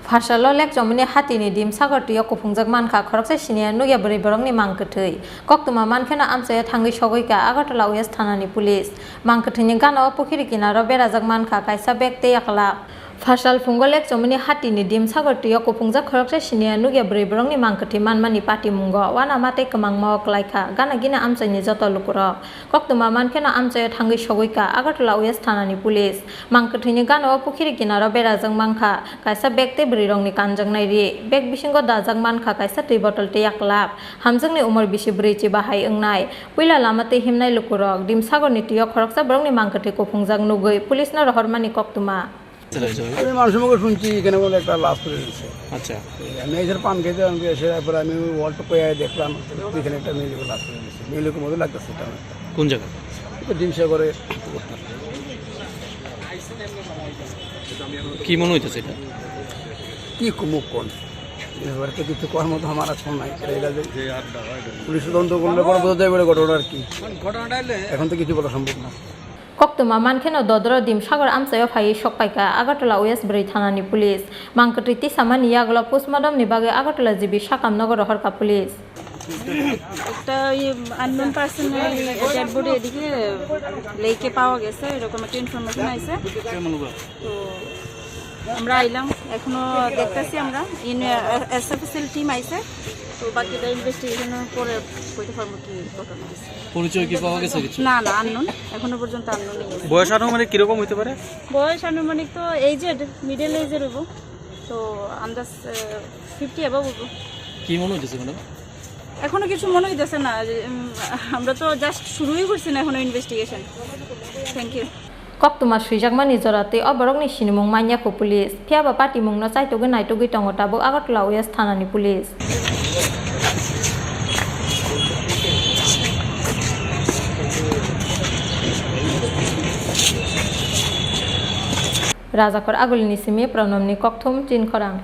Farsalo lek jomini hati ni dim sagarti yo kupungjak manka khoroksa sinia nugia bari borongni mangkethei koktuma mankhena amchaya thangi sogoika Agartala West thanani police mangketheni gana pukhiri kinaro berajak manka kaisa bekte yakla Farsal fungolek jomini hati ni dim sagarti yo kupungjak khoroksa sinia nugia bari borongni mangkethi manmani pati mungo wana mate kamang mawak laika gana gina amchayni joto lukurok koktuma mankhena amchaya thangi sogoika Agartala West thanani police mangketheni gana pukhiri kinaro berajak manka kaisa bekte brirongni kanjangnai ri bek bisingo dajak manka kaisa tui bottle te 1 lakh hamjakni umar bisi breichi bahai ongnai puila lamate himnai lukurok dim sagorni tiyo khoroksa borongni mangkethi kupungjak nugui police na rohormani koktuma আমি মানুষের মুখে শুনছি এখানে বলে একটা লাশ করে দিচ্ছে। আচ্ছা, আমি এসে পান খেতে আমি এসে তারপরে আমি ওয়ালটা পেয়ে দেখলাম এখানে একটা মেয়েকে লাশ করে দিচ্ছে। মেয়েকে মধ্যে লাগতেছে এটা কোন জায়গা? ডিমসা করে কি মনে হইতেছে এটা? কি মুখ কোন এবার তো কিছু করার মতো আমার আছে নাই। এটা পুলিশ তদন্ত করলে পরে বোঝা যাবে ঘটনা আর কি। ঘটনাটা এখন তো কিছু বলা সম্ভব না। koktuma mankheno dodro dim sagor amchayo phai sokpaika Agartala West Brai thanani police mangkethi ti samani yaglo postmortem ni bage Agartala jibi sakam nagor rohorka police একটা আননোন পার্সনের ডেড বডি এদিকে লেকে পাওয়া গেছে এরকম একটা ইনফরমেশন আইছে তো আমরা আইলাম এখনো দেখতেছি আমরা এসএফএসএল টিম আইছে তো বাকিটা ইনভেস্টিগেশন করে কইতে পারবো কি ঘটনা হইছে। পরিচয় কি পাওয়া গেছে কিছু? না না আননোন এখনো পর্যন্ত আননোনই আছে। বয়স আনুমানিক কি রকম হতে পারে? বয়স আনুমানিক তো এজেড মিডল এজের হইব তো আন্দাজ 50 অ্যাবাভ হইব। কি মনে হইতেছে ম্যাডাম? এখনো কিছু মনে হইতেছে না আমরা তো জাস্ট শুরুই করছি না এখনো investigation. Thank you. koktuma suijakmani jorate oborokni sinimung manyako police phiaba party mungno chaitogui naitogui tongo tabuk Agartala West thanani police Rajakor agulini simi pranamni kokthum tin khorang